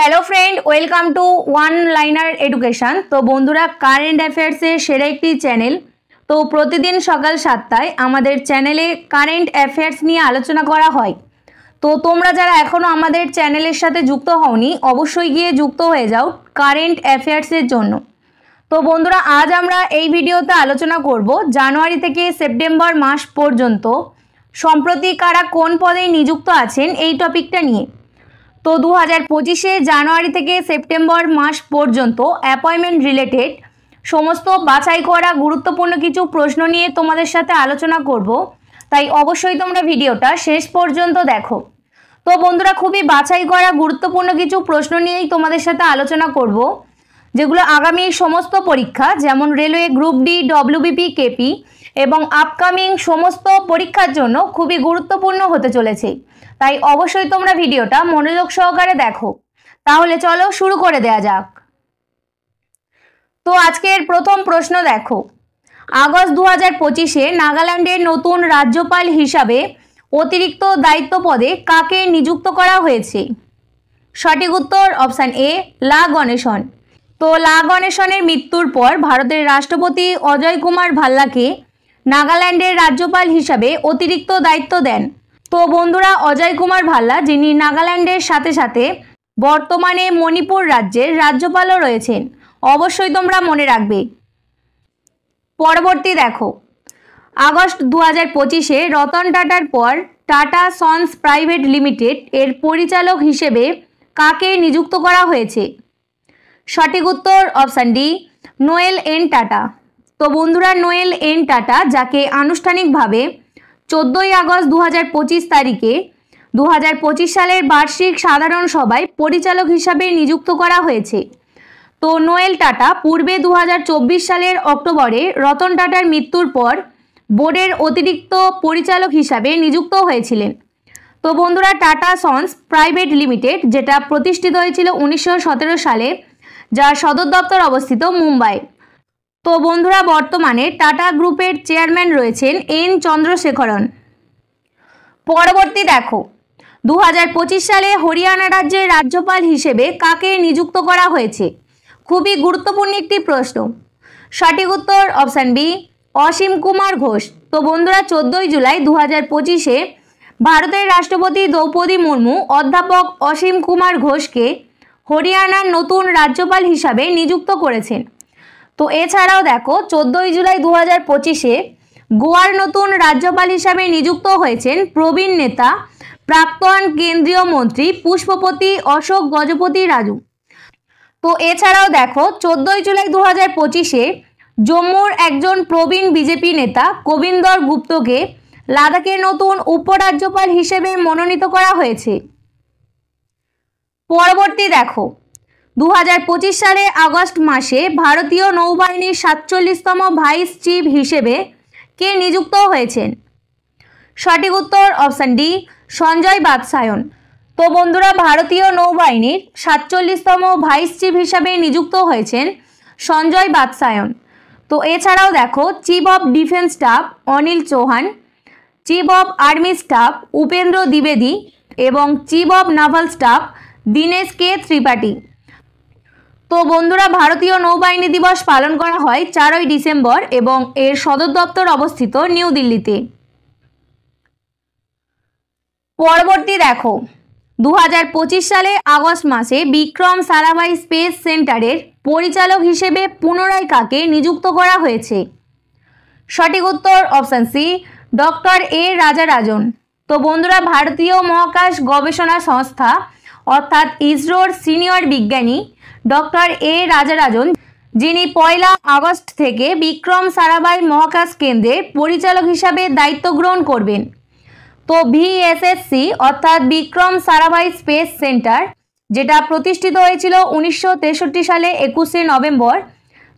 Hello friend, welcome to one liner education. तो बंधुरा current अफेयर्सের সেরা একটি চ্যানেল। তো প্রতিদিন সকাল 7টায় আমাদের চ্যানেলে কারেন্ট অ্যাফেয়ার্স নিয়ে আলোচনা করা হয়। তো তোমরা যারা এখনো আমাদের চ্যানেলের সাথে যুক্ত হওনি অবশ্যই গিয়ে যুক্ত হয়ে যাও কারেন্ট অ্যাফেয়ার্সের জন্য। তো বন্ধুরা আজ আমরা এই ভিডিওতে আলোচনা করব জানুয়ারি থেকে সেপ্টেম্বর মাস পর্যন্ত সম্প্রতি কারা কোন পদে নিযুক্ত আছেন এই টপিকটা নিয়ে। তো 2025 জানুয়ারি থেকে সেপ্টেম্বর মাস পর্যন্ত অ্যাপয়েন্টমেন্ট রিলেটেড সমস্ত বাছাই করা গুরুত্বপূর্ণ কিছু প্রশ্ন নিয়ে তোমাদের সাথে আলোচনা করব, তাই অবশ্যই তোমরা ভিডিওটা শেষ পর্যন্ত দেখো। তো বন্ধুরা খুবই বাছাই করা গুরুত্বপূর্ণ কিছু প্রশ্ন নিয়েই তোমাদের সাথে আলোচনা করব, যেগুলো আগামী সমস্ত পরীক্ষা যেমন railway group D, WBP, KP এবং আপকামিং সমস্ত পরীক্ষার জন্য খুবই গুরুত্বপূর্ণ হতে চলেছে। তাই অবশ্যই তোমরা ভিডিওটা মনোযোগ সহকারে দেখো। তাহলে চলো শুরু করে দেয়া যাক। তো আজকের প্রথম প্রশ্ন দেখো, আগস্ট 2025-এ নাগাল্যান্ডের নতুন রাজ্যপাল হিসাবে অতিরিক্ত দায়িত্ব পদে কাকে নিযুক্ত করা হয়েছে? সঠিক উত্তর অপশান এ, লা গণেশন। তো লা গণেশনের মৃত্যুর পর ভারতের রাষ্ট্রপতি অজয় কুমার ভাল্লাকে নাগাল্যান্ডের রাজ্যপাল হিসাবে অতিরিক্ত দায়িত্ব দেন। তো বন্ধুরা অজয় কুমার ভাল্লা, যিনি নাগাল্যান্ডের সাথে সাথে বর্তমানে মণিপুর রাজ্যের রাজ্যপালও রয়েছেন, অবশ্যই তোমরা মনে রাখবে। পরবর্তী দেখো, আগস্ট 2025-এ রতন টাটার পর টাটা সন্স প্রাইভেট লিমিটেড এর পরিচালক হিসেবে কাকে নিযুক্ত করা হয়েছে? সঠিক উত্তর option D, Noel N Tata. তো বন্ধুরা নোয়েল এন টাটা, যাকে আনুষ্ঠানিকভাবে 14ই আগস্ট 2025 তারিখে 2025 সালের বার্ষিক সাধারণ সভায় পরিচালক হিসাবে নিযুক্ত করা হয়েছে। তো নোয়েল টাটা পূর্বে 2024 সালের অক্টোবরে রতন টাটার মৃত্যুর পর বোর্ডের অতিরিক্ত পরিচালক হিসাবে নিযুক্ত হয়েছিলেন। তো বন্ধুরা টাটা সন্স প্রাইভেট লিমিটেড, যেটা প্রতিষ্ঠিত হয়েছিল 1917 সালে, যার সদর দপ্তর অবস্থিত মুম্বাই। তো বন্ধুরা বর্তমানে টাটা গ্রুপের চেয়ারম্যান রয়েছেন এন চন্দ্রশেখরন। পরবর্তী দেখো, 2025 সালে হরিয়ানা রাজ্যের রাজ্যপাল হিসেবে কাকে নিযুক্ত করা হয়েছে? খুবই গুরুত্বপূর্ণ একটি প্রশ্ন। সঠিক উত্তর অপশান বি, অসীম কুমার ঘোষ। তো বন্ধুরা 14ই জুলাই 2025-এ ভারতের রাষ্ট্রপতি দ্রৌপদী মুর্মু অধ্যাপক অসীম কুমার ঘোষকে হরিয়ানার নতুন রাজ্যপাল হিসাবে নিযুক্ত করেছেন। তো এছাড়াও দেখো 14ই জুলাই 2025-এ গোয়ার নতুন রাজ্যপাল হিসাবে নিযুক্ত হয়েছেন প্রবীণ নেতা প্রাক্তন কেন্দ্রীয় মন্ত্রী পুষ্পপতি অশোক গজপতি রাজু। তো এছাড়াও দেখো 14ই জুলাই 2025-এ জম্মুর একজন প্রবীণ বিজেপি নেতা গোবিন্দর গুপ্তকে লাদাখের নতুন উপরাজ্যপাল হিসেবে মনোনীত করা হয়েছে। পরবর্তী দেখো, 2025 সালে আগস্ট মাসে ভারতীয় নৌবাহিনীর 47তম ভাইস চিফ হিসেবে কে নিযুক্ত হয়েছেন? সঠিক উত্তর অপশান ডি, সঞ্জয় বাৎসায়ন। তো বন্ধুরা ভারতীয় নৌবাহিনীর 47তম ভাইস চিফ হিসাবে নিযুক্ত হয়েছেন সঞ্জয় বাৎসায়ন। তো এছাড়াও দেখো chief of defence staff Anil Chauhan, chief of army staff Upendra দ্বিবেদী এবং chief of naval staff Dinesh K Tripathi. তো বন্ধুরা ভারতীয় নৌবাহিনী দিবস পালন করা হয় 4ই ডিসেম্বর এবং এর সদর দপ্তর অবস্থিত নিউ দিল্লিতে। পরবর্তী দেখো, 2025 সালে আগস্ট মাসে বিক্রম সারাভাই স্পেস সেন্টারের পরিচালক হিসেবে পুনরায় কাকে নিযুক্ত করা হয়েছে? সঠিক উত্তর অপশান সি, ডক্টর এ রাজারাজন। তো বন্ধুরা ভারতীয় মহাকাশ গবেষণা সংস্থা অর্থাৎ ইসরোর সিনিয়র বিজ্ঞানী ডক্টর এ রাজারাজন, যিনি 1 আগস্ট থেকে বিক্রম সারাভাই মহাকাশ কেন্দ্রের পরিচালক হিসাবে দায়িত্ব গ্রহণ করবেন। তো ভিএসএসসি অর্থাৎ বিক্রম সারাভাই স্পেস সেন্টার, যেটা প্রতিষ্ঠিত হয়েছিল 1963 সালে 21শে নভেম্বর।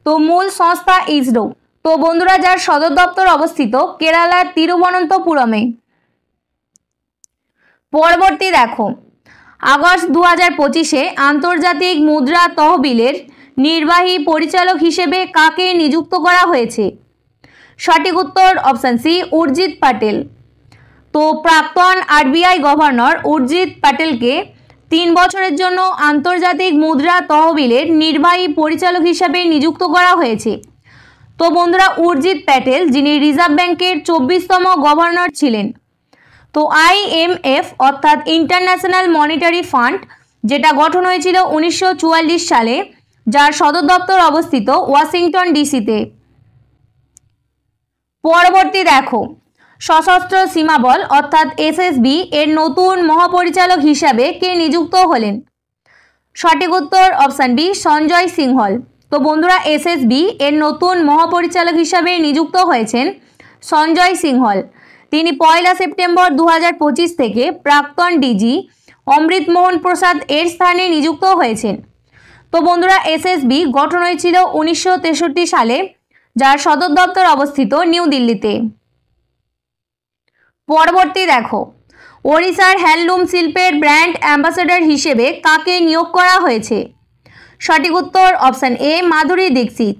তো মূল সংস্থা ইসরো। তো বন্ধুরা যার সদর দপ্তর অবস্থিত কেরালার তিরুবনন্তপুরমে। পরবর্তী দেখো, আগস্ট 2025-এ আন্তর্জাতিক মুদ্রা তহবিলের নির্বাহী পরিচালক হিসেবে কাকে নিযুক্ত করা হয়েছে? সঠিক উত্তর অপশান সি, উর্জিত পাটেল। তো প্রাক্তন আরবিআই গভর্নর উর্জিত পাটেলকে 3 বছরের জন্য আন্তর্জাতিক মুদ্রা তহবিলের নির্বাহী পরিচালক হিসাবে নিযুক্ত করা হয়েছে। তো বন্ধুরা, উর্জিত প্যাটেল, যিনি রিজার্ভ ব্যাংকের 24তম গভর্নর ছিলেন। তো IMF অর্থাৎ ইন্টারন্যাশনাল মনিটারি ফান্ড, যেটা গঠন হয়েছিল 1944 সালে, যার সদর দপ্তর অবস্থিত ওয়াশিংটন ডিসিতে। পরবর্তী দেখো, সশস্ত্র সীমাবল অর্থাৎ SSB এর নতুন মহাপরিচালক হিসাবে কে নিযুক্ত হলেন? সঠিক উত্তর অপশান বি, সঞ্জয় সিংহল। তো বন্ধুরা, SSB এর নতুন মহাপরিচালক হিসাবে নিযুক্ত হয়েছেন সঞ্জয় সিংহল। তিনি 1 সেপ্টেম্বর 2025 থেকে প্রাক্তন ডিজি অমৃত মোহন প্রসাদ এর স্থানে নিযুক্ত হয়েছেন। তো বন্ধুরা, SSB গঠন হয়েছিল 1963 সালে, যার সদর দপ্তর অবস্থিত নিউ দিল্লিতে। পরবর্তী দেখো, ওড়িশার হ্যান্ডলুম শিল্পের ব্র্যান্ড অ্যাম্বাসেডর হিসেবে কাকে নিয়োগ করা হয়েছে? সঠিক উত্তর অপশান এ, মাধুরী দীক্ষিত।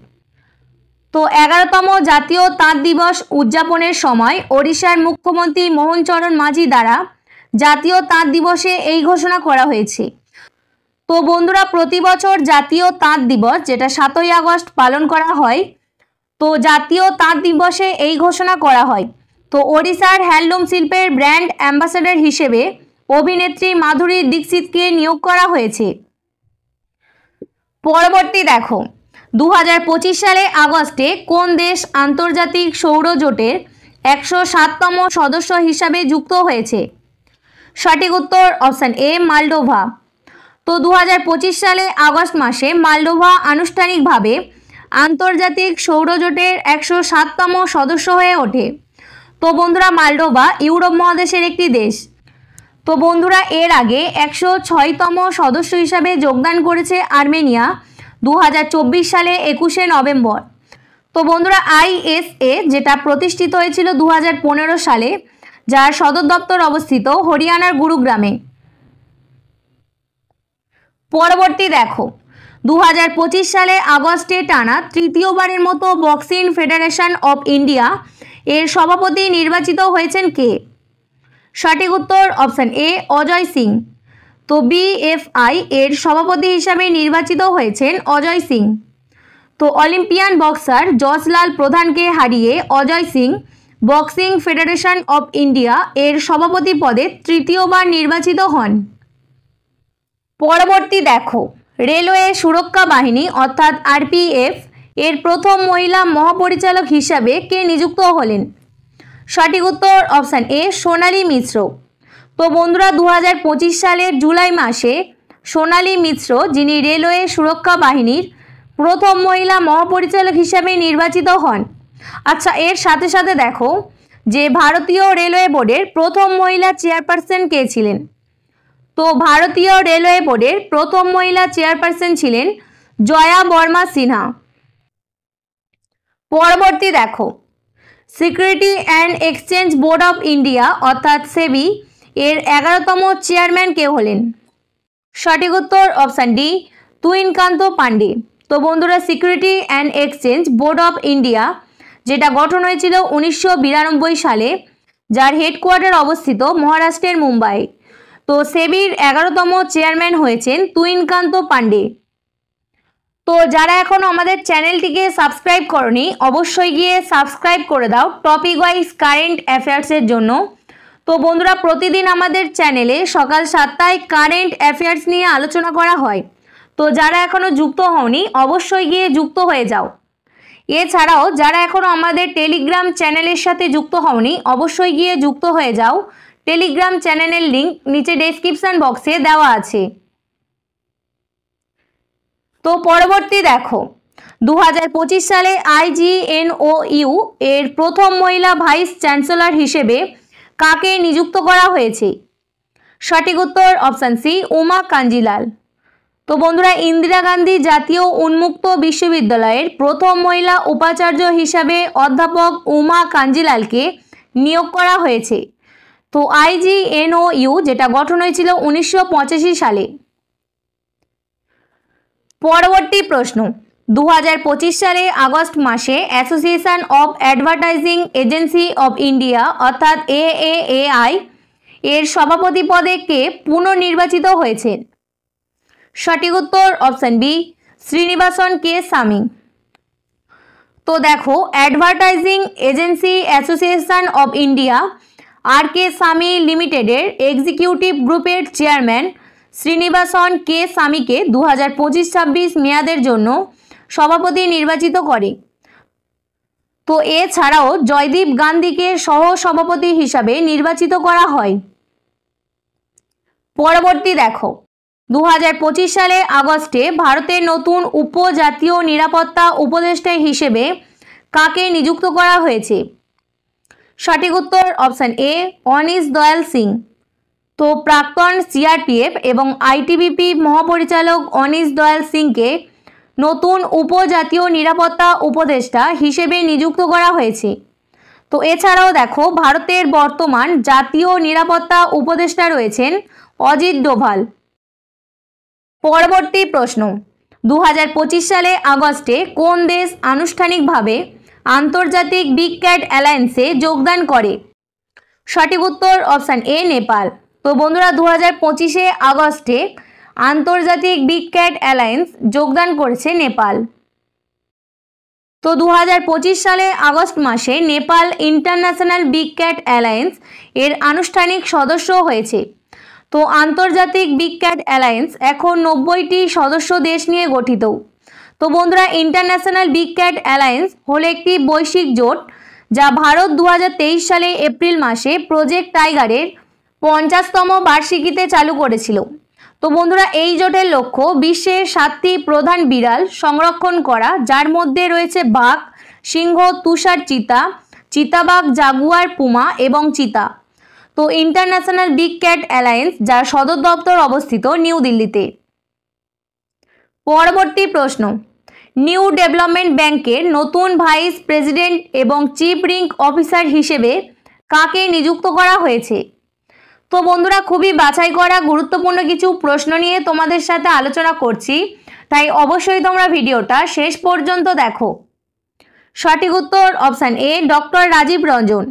তো 11তম জাতীয় তাঁত দিবস উদযাপনের সময় ওড়িশার মুখ্যমন্ত্রী মোহন চরণ মাঝি দ্বারা জাতীয় তাঁত দিবসে এই ঘোষণা করা হয়েছে। তো বন্ধুরা, প্রতি বছর জাতীয় তাঁত দিবস, যেটা 7ই আগস্ট পালন করা হয়, তো জাতীয় তাঁত দিবসে এই ঘোষণা করা হয়। তো ওড়িশার হ্যান্ডলুম শিল্পের ব্র্যান্ড অ্যাম্বাসেডর হিসেবে অভিনেত্রী মাধুরী দীক্ষিতকে নিয়োগ করা হয়েছে। পরবর্তী দেখো, 2025 সালে আগস্টে কোন দেশ আন্তর্জাতিক সৌর জোটের 107তম সদস্য হিসাবে যুক্ত হয়েছে? সঠিক উত্তর অপশান এ, মালডোভা। তো 2025 সালে আগস্ট মাসে মালডোভা আনুষ্ঠানিকভাবে আন্তর্জাতিক সৌর জোটের 107তম সদস্য হয়ে ওঠে। তো বন্ধুরা, মালডোভা ইউরোপ মহাদেশের একটি দেশ। তো বন্ধুরা, এর আগে 106তম সদস্য হিসাবে যোগদান করেছে আর্মেনিয়া 2024 সালে 21শে নভেম্বর। তো বন্ধুরা, ISA যেটা প্রতিষ্ঠিত হয়েছিল 2015 সালে, যার সদর দপ্তর অবস্থিত হরিয়ানার গুরুগ্রামে। পরবর্তী দেখো, 2025 সালে আগস্টে টানা তৃতীয়বারের মতো বক্সিং ফেডারেশন অফ ইন্ডিয়া এর সভাপতি নির্বাচিত হয়েছেন কে? সঠিক উত্তর অপশান এ, অজয় সিং। তো BFI এর সভাপতি হিসাবে নির্বাচিত হয়েছেন অজয় সিং। তো অলিম্পিয়ান বক্সার যশলাল প্রধানকে হারিয়ে Ajay Singh boxing federation of India এর সভাপতি পদে তৃতীয়বার নির্বাচিত হন। পরবর্তী দেখো, রেলওয়ে সুরক্ষা বাহিনী অর্থাৎ RPF এর প্রথম মহিলা মহাপরিচালক হিসাবে কে নিযুক্ত হলেন? সঠিক উত্তর অপশান এ, সোনালী মিশ্র। তো বন্ধুরা, 2025 সালের জুলাই মাসে সোনালী মিশ্র, যিনি রেলওয়ে সুরক্ষা বাহিনীর প্রথম মহিলা মহাপরিচালক হিসাবে নির্বাচিত হন। আচ্ছা, এর সাথে সাথে দেখো যে ভারতীয় রেলওয়ে বোর্ডের প্রথম মহিলা চেয়ারপারসন কে ছিলেন? তো ভারতীয় রেলওয়ে বোর্ডের প্রথম মহিলা চেয়ারপারসন ছিলেন জয়া বর্মা সিনহা। পরবর্তী দেখো, security and exchange board of India অর্থাৎ সেবি এর 11তম চেয়ারম্যান কে হলেন? সঠিক উত্তর অপশান ডি, তুহিনকান্ত পান্ডে। তো বন্ধুরা, security and exchange board of India, যেটা গঠন হয়েছিল 1992 সালে, যার হেডকোয়ার্টার অবস্থিত মহারাষ্ট্রের মুম্বাই। তো সেবির 11তম চেয়ারম্যান হয়েছেন তুহিনকান্ত পান্ডে। তো যারা এখনও আমাদের চ্যানেলটিকে সাবস্ক্রাইব করনি, অবশ্যই গিয়ে সাবস্ক্রাইব করে দাও টপিক ওয়াইজ কারেন্ট অ্যাফেয়ার্সের জন্য। তো বন্ধুরা, প্রতিদিন আমাদের চ্যানেলে সকাল 7টায় কারেন্ট অ্যাফেয়ার্স নিয়ে আলোচনা করা হয়। তো যারা এখনও যুক্ত হওনি, অবশ্যই গিয়ে যুক্ত হয়ে যাও। এছাড়াও যারা এখনও আমাদের টেলিগ্রাম চ্যানেলের সাথে যুক্ত হওনি, অবশ্যই গিয়ে যুক্ত হয়ে যাও। টেলিগ্রাম চ্যানেলের লিঙ্ক নিচে ডেসক্রিপশন বক্সে দেওয়া আছে। তো পরবর্তী দেখো, 2025 সালে IGNOU এর প্রথম মহিলা ভাইস চ্যান্সেলর হিসেবে কাকে নিযুক্ত করা হয়েছে? সঠিক উত্তর অপশান সি, উমা কাঞ্জিলাল। তো বন্ধুরা, ইন্দিরা গান্ধী জাতীয় উন্মুক্ত বিশ্ববিদ্যালয়ের প্রথম মহিলা উপাচার্য হিসাবে অধ্যাপক উমা কাঞ্জিলালকে নিয়োগ করা হয়েছে। তো IGNOU যেটা গঠন হয়েছিল 1985 সালে। পরবর্তী প্রশ্ন, 2025 সালে আগস্ট মাসে association of advertising agency of India অর্থাৎ AAAI এর সভাপতি পদে কে পুনর্নির্বাচিত হয়েছেন? সঠিক উত্তর অপশন বি, শ্রীনিবাসন কে স্বামী। তো দেখো, advertising agency association of India আর কে স্বামী লিমিটেডের এক্সিকিউটিভ গ্রুপের চেয়ারম্যান শ্রীনিবাসন কে স্বামীকে 2025-26 মেয়াদের জন্য সভাপতি নির্বাচিত করে। তো এছাড়াও জয়দীপ গান্ধীকে সহ সভাপতি হিসাবে নির্বাচিত করা হয়। পরবর্তী দেখো, 2025 সালে আগস্টে ভারতের নতুন উপজাতীয় নিরাপত্তা উপদেষ্টা হিসেবে কাকে নিযুক্ত করা হয়েছে? সঠিক উত্তর option A, anise Dayal Singh. তো প্রাক্তন সিআরপিএফ এবং আইটিবিপি মহাপরিচালক অনিশ দয়াল সিংকে নতুন উপজাতীয় নিরাপত্তা উপদেষ্টা হিসেবে নিযুক্ত করা হয়েছে। তো এছাড়াও দেখো, ভারতের বর্তমান জাতীয় নিরাপত্তা উপদেষ্টা রয়েছেন অজিত ডোভাল। পরবর্তী প্রশ্ন, 2025 সালে আগস্টে কোন দেশ আনুষ্ঠানিকভাবে আন্তর্জাতিক বিগ ক্যাট অ্যালায়েন্সে যোগদান করে? সঠিক উত্তর অপশান এ, নেপাল। তো বন্ধুরা, 2025 আগস্টে আন্তর্জাতিক বিগ ক্যাট অ্যালায়েন্স যোগদান করেছে নেপাল। তো 2025 সালে আগস্ট মাসে Nepal international big cat alliance এর আনুষ্ঠানিক সদস্য হয়েছে। তো আন্তর্জাতিক বিগ ক্যাট অ্যালায়েন্স এখন 90টি সদস্য দেশ নিয়ে গঠিত। তো বন্ধুরা, ইন্টারন্যাশনাল বিগ ক্যাট অ্যালায়েন্স হলো একটি বৈশ্বিক জোট যা ভারত 2023 সালে এপ্রিল মাসে প্রজেক্ট টাইগারের 50তম বার্ষিকীতে চালু করেছিল। তো বন্ধুরা, এই জোটের লক্ষ্য বিশ্বের 7টি প্রধান বিড়াল সংরক্ষণ করা, যার মধ্যে রয়েছে বাঘ, সিংহ, তুষার চিতা, চিতাবাঘ, জাগুয়ার, পুমা এবং চিতা। তো ইন্টারন্যাশনাল বিগ ক্যাট অ্যালায়েন্স, যার সদর দপ্তর অবস্থিত নিউ দিল্লিতে। পরবর্তী প্রশ্ন, নিউ ডেভেলপমেন্ট ব্যাংকের নতুন ভাইস প্রেসিডেন্ট এবং চিফ রিস্ক অফিসার হিসেবে কাকে নিযুক্ত করা হয়েছে? তো বন্ধুরা, খুবই বাছাই করা গুরুত্বপূর্ণ কিছু প্রশ্ন নিয়ে তোমাদের সাথে আলোচনা করছি, তাই অবশ্যই তোমরা ভিডিওটা শেষ পর্যন্ত দেখো। সঠিক উত্তর option A, doctor Rajiv Ranjan.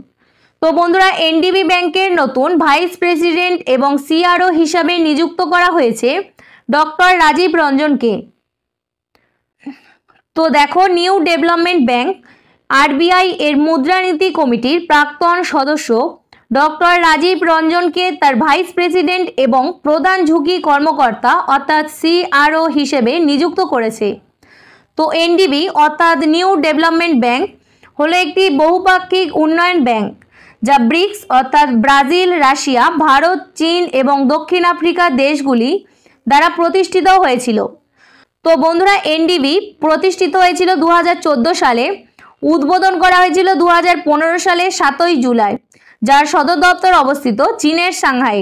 তো বন্ধুরা, এনডিবি ব্যাংকের নতুন ভাইস প্রেসিডেন্ট এবং সিআরও হিসাবে নিযুক্ত করা হয়েছে ডক্টর রাজীব রঞ্জনকে। তো দেখো, নিউ ডেভেলপমেন্ট ব্যাংক আরবিআই এর মুদ্রানীতি কমিটির প্রাক্তন সদস্য ডক্টর রাজীব রঞ্জনকে তার ভাইস প্রেসিডেন্ট এবং প্রধান ঝুঁকি কর্মকর্তা অর্থাৎ সিআরও হিসেবে নিযুক্ত করেছে। তো এনডিবি অর্থাৎ নিউ ডেভেলপমেন্ট ব্যাংক হলো একটি বহুপাক্ষিক উন্নয়ন ব্যাংক যা ব্রিক্স অর্থাৎ ব্রাজিল, রাশিয়া, ভারত, চীন এবং দক্ষিণ আফ্রিকা দেশগুলি দ্বারা প্রতিষ্ঠিত হয়েছিল। তো বন্ধুরা, এনডিবি প্রতিষ্ঠিত হয়েছিল 2014 সালে, উদ্বোধন করা হয়েছিল 2015 সালে 7ই জুলাই, যার সদর দপ্তর অবস্থিত চীনের সাংহাই।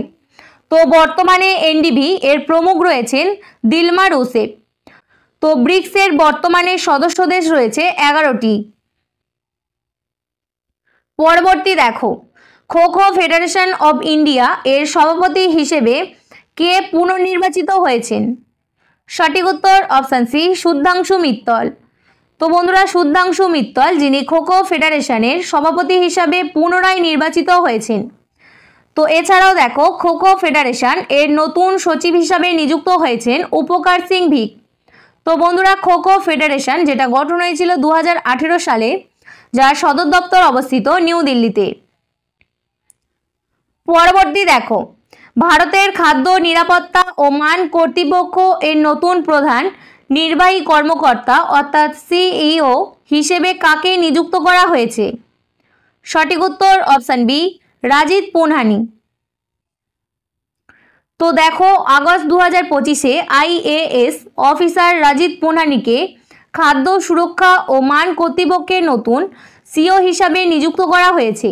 তো বর্তমানে এনডিবি এর প্রমুখ রয়েছেন দিলমা রুসেফ। তো ব্রিক্সের বর্তমানে সদস্য দেশ রয়েছে 11টি। পরবর্তী দেখো, kho kho federation of India এর সভাপতি হিসেবে কে পুনর্নির্বাচিত হয়েছেন? সঠিক উত্তর অপশান সি, সুধাংশু মিত্তল। তো বন্ধুরা, সুধাংশু মিত্তল যিনি খো খো ফেডারেশনের সভাপতি হিসাবে পুনরায় নির্বাচিত হয়েছেন। তো এছাড়াও দেখো, খো খো ফেডারেশন এর নতুন সচিব হিসাবে নিযুক্ত হয়েছেন উপকার সিং ভিক। তো বন্ধুরা, খো খো ফেডারেশন যেটা গঠন হয়েছিল 2018 সালে, যার সদর দপ্তর অবস্থিত নিউ দিল্লিতে। পরবর্তী দেখো, ভারতের খাদ্য নিরাপত্তা ও মান কর্তৃপক্ষ এর নতুন প্রধান নির্বাহী কর্মকর্তা অর্থাৎ সিইও হিসেবে কাকে নিযুক্ত করা হয়েছে? সঠিক উত্তর অপশান বি, রাজিত পুনহানি। তো দেখো, আগস্ট 2025 আইএএস অফিসার রাজিত পুনহানিকে খাদ্য সুরক্ষা ও মান কর্তৃপক্ষের নতুন সিও হিসাবে নিযুক্ত করা হয়েছে।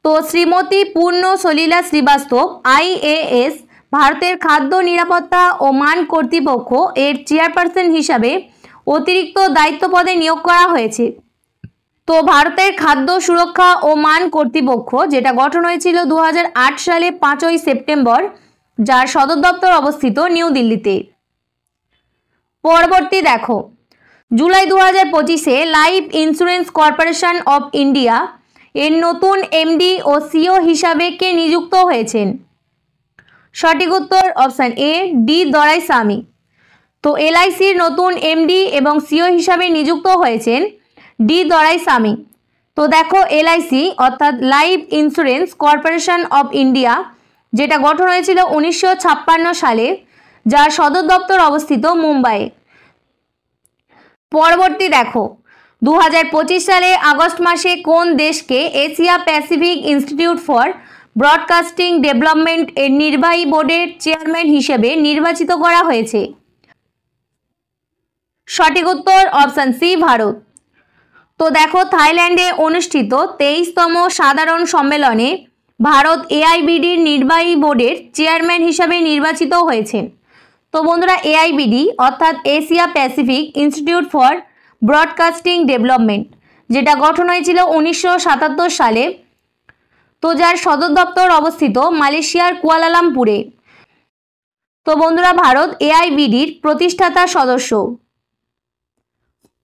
তো শ্রীমতী পূর্ণ সলিলা শ্রীবাস্তব আইএএস ভারতের খাদ্য নিরাপত্তা ও মান কর্তৃপক্ষ এর চেয়ারপারসন হিসাবে অতিরিক্ত দায়িত্ব পদে নিয়োগ করা হয়েছে। তো ভারতের খাদ্য সুরক্ষা ও মান কর্তৃপক্ষ যেটা গঠন হয়েছিল 2008 সালে 5ই সেপ্টেম্বর, যার সদর দপ্তর অবস্থিত নিউ দিল্লিতে। পরবর্তী দেখো, July 2025 life insurance corporation of India এর নতুন এমডি ও সিও হিসাবে কে নিযুক্ত হয়েছেন? সঠিক উত্তর অপশান এ ডি দরাইস্বামী। তো এলআইসির নতুন এমডি এবং সিও হিসাবে নিযুক্ত হয়েছেন ডি দরাইস্বামী। তো দেখো এলআইসি অর্থাৎ life insurance corporation of India, যেটা গঠন হয়েছিল 1956 সালে, যার সদর দপ্তর অবস্থিত মুম্বাইয়ে। পরবর্তী দেখো 2025 সালে আগস্ট মাসে কোন দেশকে Asia Pacific institute for broadcasting development এর নির্বাহী বোর্ডের চেয়ারম্যান হিসেবে নির্বাচিত করা হয়েছে? সঠিক উত্তর অপশান সি ভারত। তো দেখো থাইল্যান্ডে অনুষ্ঠিত 23তম সাধারণ সম্মেলনে ভারত এআইবিডির নির্বাহী বোর্ডের চেয়ারম্যান হিসাবে নির্বাচিত হয়েছেন। তো বন্ধুরা এআইবিডি অর্থাৎ Asia Pacific institute for broadcasting development, যেটা গঠন হয়েছিল 1977 সালে, তো যার সদর দপ্তর অবস্থিত মালয়েশিয়ার কুয়ালালামপুরে। তো বন্ধুরা ভারত এআইবিডির প্রতিষ্ঠাতা সদস্য।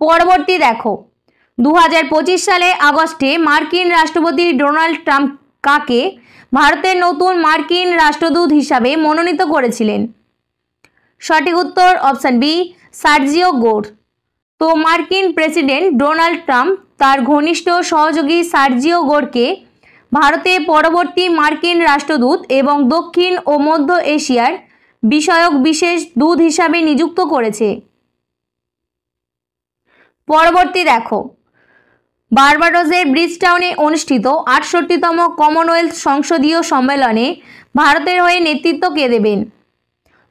পরবর্তী দেখো 2025 সালে আগস্টে মার্কিন রাষ্ট্রপতি ডোনাল্ড ট্রাম্প কাকে ভারতের নতুন মার্কিন রাষ্ট্রদূত হিসাবে মনোনীত করেছিলেন? সঠিক উত্তর অপশান বি সার্জিও গোর। তো মার্কিন প্রেসিডেন্ট ডোনাল্ড ট্রাম্প তার ঘনিষ্ঠ সহযোগী সার্জিও গোরকে ভারতে পরবর্তী মার্কিন রাষ্ট্রদূত এবং দক্ষিণ ও মধ্য এশিয়ার বিষয়ক বিশেষ দূত হিসাবে নিযুক্ত করেছে। পরবর্তী দেখো বার্বাডোসের ব্রিজটাউনে অনুষ্ঠিত 68তম কমনওয়েলথ সংসদীয় সম্মেলনে ভারতের হয়ে নেতৃত্ব কে দেবেন?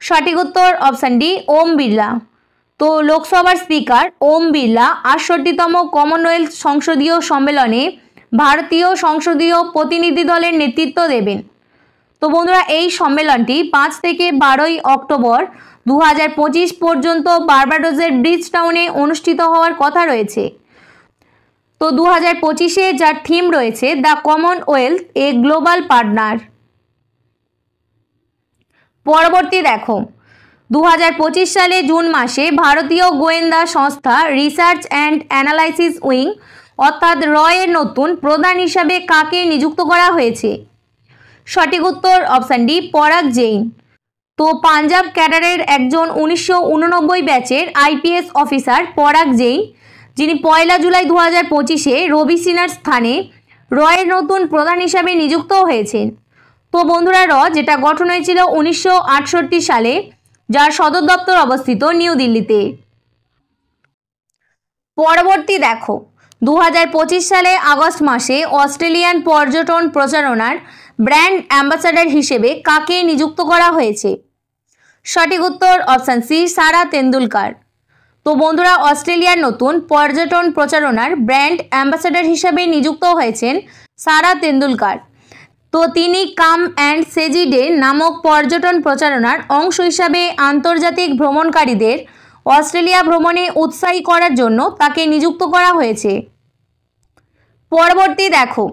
সঠিক উত্তর অপশান ডি ওম বিড়লা। তো লোকসভার স্পিকার ওম বিড়লা 68তম কমনওয়েলথ সংসদীয় সম্মেলনে ভারতীয় সংসদীয় প্রতিনিধি দলের নেতৃত্ব দেবেন। তো বন্ধুরা এই সম্মেলনটি 5 থেকে 12 অক্টোবর 2025 পর্যন্ত বার্বাডোসের ব্রিজটাউনে অনুষ্ঠিত হওয়ার কথা রয়েছে। তো 2025-এ যার থিম রয়েছে the Commonwealth A global partner. পরবর্তী দেখো 2025 সালে জুন মাসে ভারতীয় গোয়েন্দা সংস্থা রিসার্চ অ্যান্ড অ্যানালাইসিস উইং অর্থাৎ র এর নতুন প্রধান হিসাবে কাকে নিযুক্ত করা হয়েছে? সঠিক উত্তর অপশান ডি পরাগ জৈন। তো পাঞ্জাব ক্যাডারের একজন 1989 ব্যাচের আইপিএস অফিসার পরাগ জৈন, যিনি 1 জুলাই 2025-এ রবি সিনহার স্থানে র এর নতুন প্রধান হিসাবে নিযুক্ত হয়েছেন। তো বন্ধুরা র যেটা গঠন হয়েছিল 1968 সালে, যার সদর দপ্তর অবস্থিত নিউ দিল্লিতে। পরবর্তী দেখো 2025 সালে আগস্ট মাসে অস্ট্রেলিয়ান পর্যটন প্রচারণার ব্র্যান্ড অ্যাম্বাসাডার হিসেবে কাকে নিযুক্ত করা হয়েছে? সঠিক উত্তর অপশান সি সারা তেন্ডুলকার। তো বন্ধুরা অস্ট্রেলিয়ার নতুন পর্যটন প্রচারণার ব্র্যান্ড অ্যাম্বাসাডার হিসেবে নিযুক্ত হয়েছেন সারা তেন্ডুলকার। তো তিনি কাম অ্যান্ড সেজি ডে নামক পর্যটন প্রচারণার অংশ হিসাবে আন্তর্জাতিক ভ্রমণকারীদের অস্ট্রেলিয়া ভ্রমণে উৎসাহী করার জন্য তাকে নিযুক্ত করা হয়েছে। পরবর্তী দেখো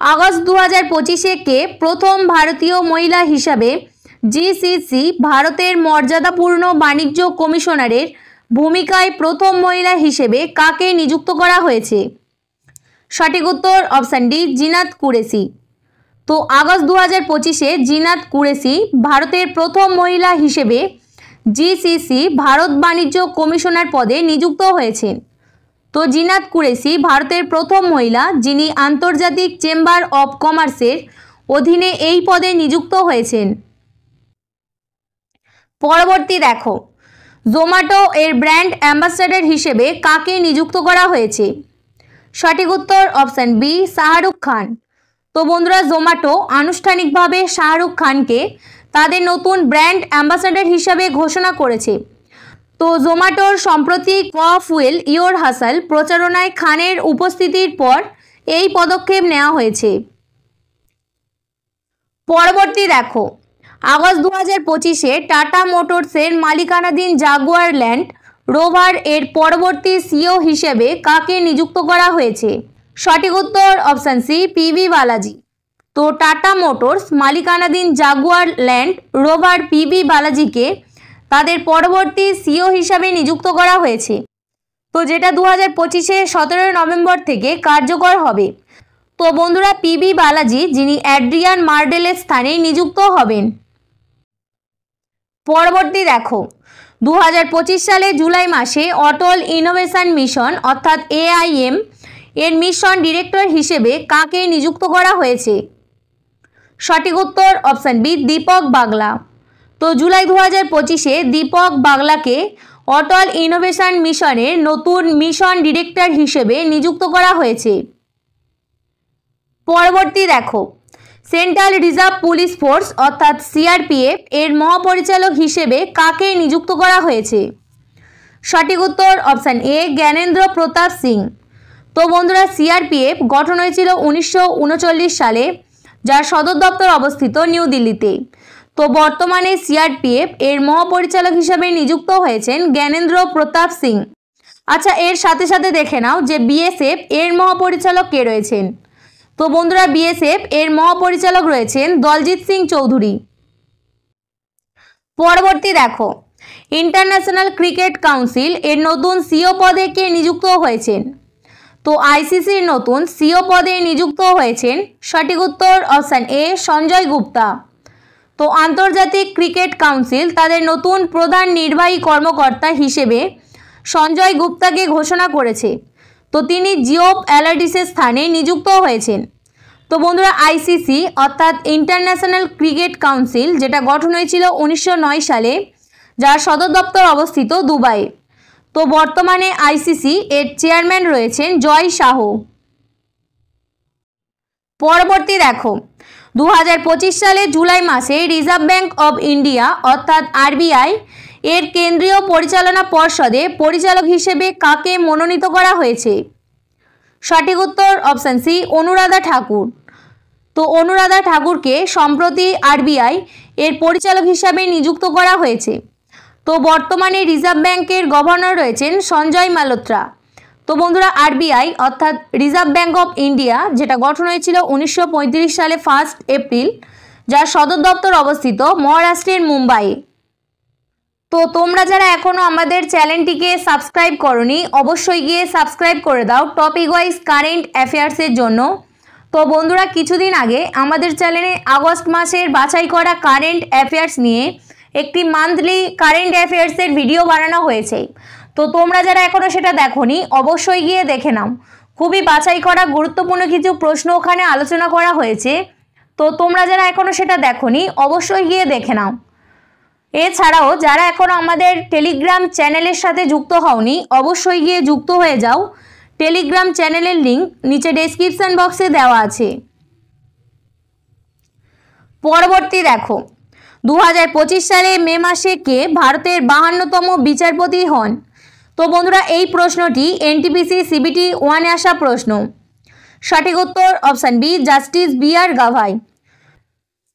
আগস্ট 2025-এ কে প্রথম ভারতীয় মহিলা হিসাবে জিসিসি ভারতের মর্যাদাপূর্ণ বাণিজ্য কমিশনারের ভূমিকায় প্রথম মহিলা হিসেবে কাকে নিযুক্ত করা হয়েছে? সঠিক উত্তর অপশান ডি জিনাত কুরেশি। তো আগস্ট 2025-এ জিনাত কুরেশি ভারতের প্রথম মহিলা হিসেবে জিসিসি ভারত বাণিজ্য কমিশনার পদে নিযুক্ত হয়েছেন। তো জিনাত কুরেশি ভারতের প্রথম মহিলা যিনি আন্তর্জাতিক চেম্বার অব কমার্সের অধীনে এই পদে নিযুক্ত হয়েছেন। পরবর্তী দেখো জোম্যাটো এর ব্র্যান্ড অ্যাম্বাসাডার হিসেবে কাকে নিযুক্ত করা হয়েছে? সঠিক উত্তর অপশান বি শাহরুখ খান। তো বন্ধুরা জোম্যাটো আনুষ্ঠানিকভাবে শাহরুখ খানকে তাদের নতুন ব্র্যান্ড অ্যাম্বাসাডার হিসাবে ঘোষণা করেছে। তো জোম্যাটোর সম্প্রতি ক ফুয়েল ইয়োর হাসাল প্রচারণায় খানের উপস্থিতির পর এই পদক্ষেপ নেওয়া হয়েছে। পরবর্তী দেখো আগস্ট 2025-এ টাটা মোটরসের মালিকানাধীন জাগুয়ার ল্যান্ড রোভার এর পরবর্তী সিও হিসেবে কাকে নিযুক্ত করা হয়েছে? সঠিক উত্তর অপশান সি পিবি বালাজি। তো টাটা মোটরস মালিকানাধীন জাগুয়ার ল্যান্ড রোভার পিবি বালাজিকে তাদের পরবর্তী সিও হিসাবে নিযুক্ত করা হয়েছে। তো যেটা 2025-এ 17 নভেম্বর থেকে কার্যকর হবে। তো বন্ধুরা পিবি বালাজি যিনি অ্যাড্রিয়ান মার্ডেলের স্থানে নিযুক্ত হবেন। পরবর্তী দেখো 2025 সালে জুলাই মাসে অটল ইনোভেশন মিশন অর্থাৎ AIM এর মিশন ডিরেক্টর হিসেবে কাকে নিযুক্ত করা হয়েছে? সঠিক উত্তর অপশান বি দীপক বাগলা। তো জুলাই 2025-এ দীপক বাগলাকে অটল ইনোভেশন মিশনের নতুন মিশন ডিরেক্টর হিসেবে নিযুক্ত করা হয়েছে। পরবর্তী দেখো সেন্ট্রাল রিজার্ভ পুলিশ ফোর্স অর্থাৎ CRPF এর মহাপরিচালক হিসেবে কাকে নিযুক্ত করা হয়েছে? সঠিক উত্তর অপশান এ জ্ঞানেন্দ্র প্রতাপ সিং। তো বন্ধুরা CRPF গঠন হয়েছিল 1939 সালে, যার সদর দপ্তর অবস্থিত নিউ দিল্লিতে। তো বর্তমানে CRPF এর মহাপরিচালক হিসেবে নিযুক্ত হয়েছেন জ্ঞানেন্দ্র প্রতাপ সিং। আচ্ছা, এর সাথে সাথে দেখে নাও যে BSF এর মহাপরিচালক কে রয়েছেন। তো বন্ধুরা BSF এর মহাপরিচালক রয়েছেন দলজিৎ সিং চৌধুরী। পরবর্তী দেখো ইন্টারন্যাশনাল ক্রিকেট কাউন্সিল এর নতুন CEO পদে কে নিযুক্ত হয়েছেন? তো ICCর নতুন CEO পদে নিযুক্ত হয়েছেন সঠিক উত্তর অপশান এ সঞ্জয় গুপ্তা। তো আন্তর্জাতিক ক্রিকেট কাউন্সিল তাদের নতুন প্রধান নির্বাহী কর্মকর্তা হিসেবে সঞ্জয় গুপ্তাকে ঘোষণা করেছে। তো তিনি জিওফ অ্যালার্ডিসের স্থানে নিযুক্ত হয়েছেন। তো বন্ধুরা ICC অর্থাৎ ইন্টারন্যাশনাল ক্রিকেট কাউন্সিল যেটা গঠন হয়েছিল 1909 সালে, যার সদর দপ্তর অবস্থিত দুবাই। তো বর্তমানে ICC এর চেয়ারম্যান রয়েছেন জয় শাহ। পরবর্তী দেখো 2025 সালে জুলাই মাসে রিজার্ভ ব্যাঙ্ক অব ইন্ডিয়া অর্থাৎ RBI এর কেন্দ্রীয় পরিচালনা পর্ষদে পরিচালক হিসেবে কাকে মনোনীত করা হয়েছে? সঠিক উত্তর অপশান সি অনুরাধা ঠাকুর। তো অনুরাধা ঠাকুরকে সম্প্রতি RBI এর পরিচালক হিসাবে নিযুক্ত করা হয়েছে। তো বর্তমানে রিজার্ভ ব্যাংকের গভর্নর রয়েছেন সঞ্জয় মালহোত্রা। তো বন্ধুরা RBI অর্থাৎ রিজার্ভ ব্যাঙ্ক অফ ইন্ডিয়া যেটা গঠন হয়েছিল 1935 সালে 1 এপ্রিল, যার সদর দপ্তর অবস্থিত মহারাষ্ট্রের মুম্বাই। তো তোমরা যারা এখনও আমাদের চ্যানেলটিকে সাবস্ক্রাইব করোনি অবশ্যই গিয়ে সাবস্ক্রাইব করে দাও টপিক ওয়াইজ কারেন্ট অ্যাফেয়ার্সের জন্য। তো বন্ধুরা কিছুদিন আগে আমাদের চ্যানেলে আগস্ট মাসের বাছাই করা কারেন্ট অ্যাফেয়ার্স নিয়ে একটি মান্থলি কারেন্ট অ্যাফেয়ার্সের ভিডিও বানানো হয়েছে। তো তোমরা যারা এখনও সেটা দেখোনি অবশ্যই গিয়ে দেখে নাও। খুবই বাছাই করা গুরুত্বপূর্ণ কিছু প্রশ্ন ওখানে আলোচনা করা হয়েছে। তো তোমরা যারা এখনও সেটা দেখোনি অবশ্যই গিয়ে দেখে নাও। এছাড়াও যারা এখনও আমাদের টেলিগ্রাম চ্যানেলের সাথে যুক্ত হওনি অবশ্যই গিয়ে যুক্ত হয়ে যাও। টেলিগ্রাম চ্যানেলের লিঙ্ক নিচে ডেসক্রিপশন বক্সে দেওয়া আছে। পরবর্তী দেখো 2025 সালে মে মাসে কে ভারতের 52তম বিচারপতি হন? তো বন্ধুরা এই প্রশ্নটি NTPC CBT 1-এ আসা প্রশ্ন। সঠিক উত্তর option B justice BR Gavai.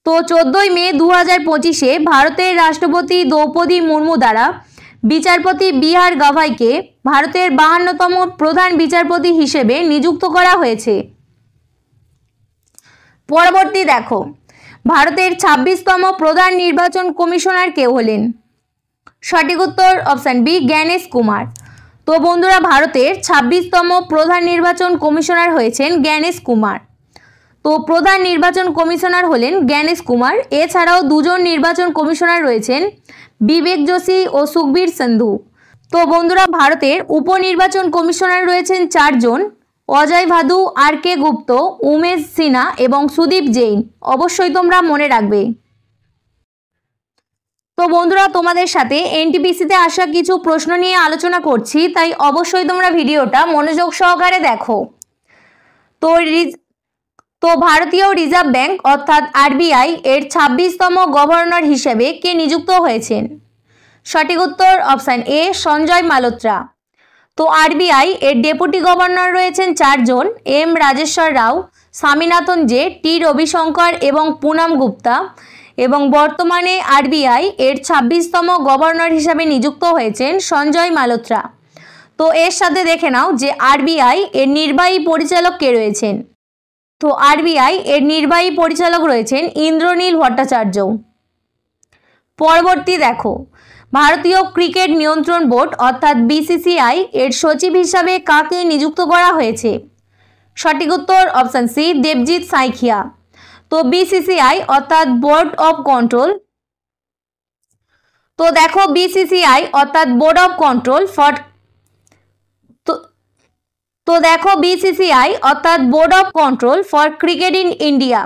তো 14 মে 2025-এ ভারতের রাষ্ট্রপতি দ্রৌপদী মুর্মু দ্বারা বিচারপতি BR গাভাইকে ভারতের 52তম প্রধান বিচারপতি হিসেবে নিযুক্ত করা হয়েছে। পরবর্তী দেখো ভারতের 26তম প্রধান নির্বাচন কমিশনার কে হলেন? সঠিক উত্তর অপশান বি জ্ঞানেশ কুমার। তো বন্ধুরা ভারতের 26তম প্রধান নির্বাচন কমিশনার হয়েছেন জ্ঞানেশ কুমার। তো প্রধান নির্বাচন কমিশনার হলেন জ্ঞানেশ কুমার। এছাড়াও দুজন নির্বাচন কমিশনার রয়েছেন বিবেক যোশী ও সুখবীর সিন্ধু। তো বন্ধুরা ভারতের উপনির্বাচন কমিশনার রয়েছেন 4 জন, অজয় ভাদু, RK গুপ্ত, উমেশ সিনহা এবং সুদীপ জৈন। অবশ্যই তোমরা মনে রাখবে। তো বন্ধুরা তোমাদের সাথে NTPC-তে আসা কিছু প্রশ্ন নিয়ে আলোচনা করছি, তাই অবশ্যই তোমরা ভিডিওটা মনোযোগ সহকারে দেখো। তো ভারতীয় রিজার্ভ ব্যাংক অর্থাৎ RBI এর 26তম গভর্নর হিসেবে কে নিযুক্ত হয়েছেন? সঠিক উত্তর অপশান এ সঞ্জয় মালহোত্রা। তো RBI এর ডেপুটি গভর্নর রয়েছেন 4 জন, M রাজেশ্বর রাও, স্বামীনাথন জে, T রবিশঙ্কর এবং পুনম গুপ্তা। এবং বর্তমানে RBI এর 26তম গভর্নর হিসাবে নিযুক্ত হয়েছেন সঞ্জয় মালহোত্রা। তো এর সাথে দেখে নাও যে RBI এর নির্বাহী পরিচালক কে রয়েছেন। তো RBI এর নির্বাহী পরিচালক রয়েছেন ইন্দ্রনীল ভট্টাচার্য। পরবর্তী দেখো ভারতীয় ক্রিকেট নিয়ন্ত্রণ বোর্ড অর্থাৎ BCCI এর সচিব হিসাবে কাকে নিযুক্ত করা হয়েছে? সঠিক উত্তর অপশন সি দেবজিৎ সাইকিয়া। তো বিসিসিআই অর্থাৎ বোর্ড অফ কন্ট্রোল, তো দেখো বিসিসিআই অর্থাৎ board of control for BCCI অর্থাৎ board of control for cricket in India,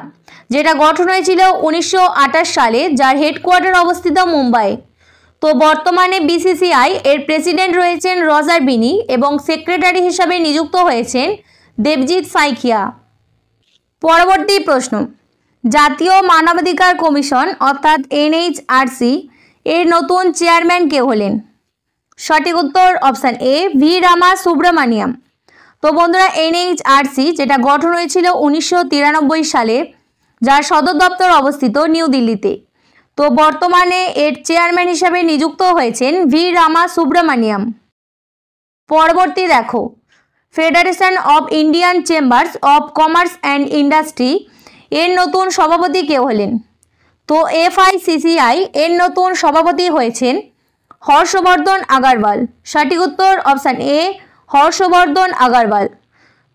যেটা গঠন হয়েছিল 1928 সালে, যার হেডকোয়ার্টার অবস্থিত মুম্বাই। তো বর্তমানে বিসিসিআই এর প্রেসিডেন্ট রয়েছেন রজার বিনি এবং সেক্রেটারি হিসাবে নিযুক্ত হয়েছেন দেবজিৎ সাইকিয়া। পরবর্তী প্রশ্ন, জাতীয় মানবাধিকার কমিশন অর্থাৎ এনএইচআরসি এর নতুন চেয়ারম্যান কে হলেন? সঠিক উত্তর অপশান এ ভি রামা সুব্রমণিয়াম। তো বন্ধুরা এনএইচআরসি যেটা গঠন হয়েছিল 1993 সালে, যার সদর দপ্তর অবস্থিত নিউ দিল্লিতে। তো বর্তমানে এর চেয়ারম্যান হিসাবে নিযুক্ত হয়েছেন ভি রামা সুব্রমণিয়াম। পরবর্তী দেখো, federation of Indian chambers of commerce and industry এর নতুন সভাপতি কে হলেন? তো এফআইসিসিআই এর নতুন সভাপতি হয়েছেন হর্ষবর্ধন আগরওয়াল। সঠিক উত্তর অপশান এ হর্ষবর্ধন আগরওয়াল।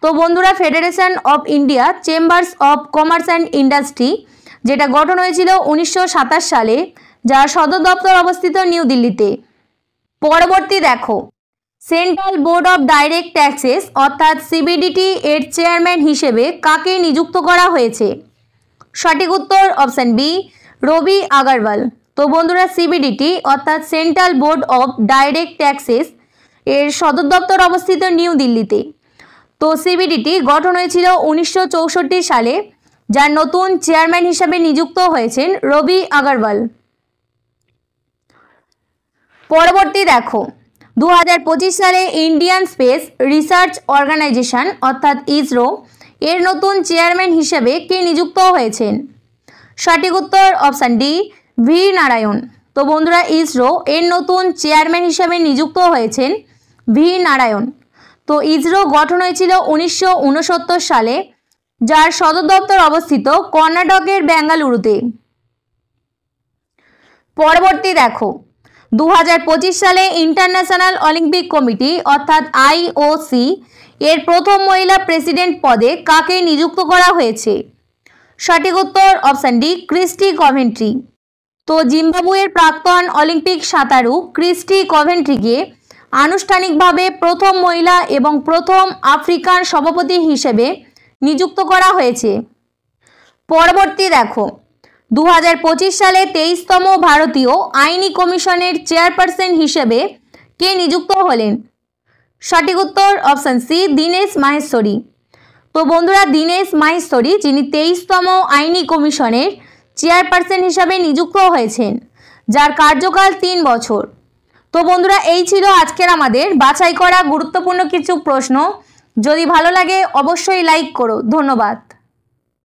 তো বন্ধুরা federation of India chambers of commerce and industry যেটা গঠন হয়েছিল 1927 সালে, যার সদর দপ্তর অবস্থিত নিউ দিল্লিতে। পরবর্তী দেখো, central board of direct taxes অর্থাৎ সিবিডিটি এর চেয়ারম্যান হিসেবে কাকে নিযুক্ত করা হয়েছে? সঠিক উত্তর অপশান বি রবি আগরওয়াল। তো বন্ধুরা সিবিডিটি অর্থাৎ central board of direct taxes এর সদর দপ্তর অবস্থিত নিউ দিল্লিতে। তো সিবিডিটি গঠন হয়েছিল 1964 সালে, যার নতুন চেয়ারম্যান হিসাবে নিযুক্ত হয়েছেন রবি আগরওয়াল। পরবর্তী দেখো, 2025 সালে ইন্ডিয়ান স্পেস রিসার্চ অর্গানাইজেশন অর্থাৎ ইসরো এর নতুন চেয়ারম্যান হিসেবে কে নিযুক্ত হয়েছেন? সঠিক উত্তর অপশান ডি ভি নারায়ণ। তো বন্ধুরা ইসরো এর নতুন চেয়ারম্যান হিসেবে নিযুক্ত হয়েছেন ভি নারায়ণ। তো ইসরো গঠন হয়েছিল 1969 সালে, যার সদর দপ্তর অবস্থিত কর্ণাটকের বেঙ্গালুরুতে। পরবর্তী দেখো, 2025 সালে ইন্টারন্যাশনাল অলিম্পিক কমিটি অর্থাৎ আইওসি এর প্রথম মহিলা প্রেসিডেন্ট পদে কাকে নিযুক্ত করা হয়েছে? সঠিক উত্তর অপশান ডি ক্রিস্টি কভেন্ট্রি। তো জিম্বাবুয়ের প্রাক্তন অলিম্পিক সাঁতারু ক্রিস্টি কভেন্ট্রিকে আনুষ্ঠানিকভাবে প্রথম মহিলা এবং প্রথম আফ্রিকান সভাপতি হিসেবে নিযুক্ত করা হয়েছে। পরবর্তী দেখো, 2025 সালে 23তম ভারতীয় আইনি কমিশনের চেয়ারপারসন হিসেবে কে নিযুক্ত হলেন? সঠিক উত্তর অপশান সি দীনেশ মাহেশ্বরী। তো বন্ধুরা দীনেশ মাহেশ্বরী যিনি 23তম আইনি কমিশনের চেয়ারপারসন হিসাবে নিযুক্ত হয়েছেন, যার কার্যকাল 3 বছর। তো বন্ধুরা এই ছিল আজকের আমাদের বাছাই করা গুরুত্বপূর্ণ কিছু প্রশ্ন। যদি ভালো লাগে অবশ্যই লাইক করো। ধন্যবাদ।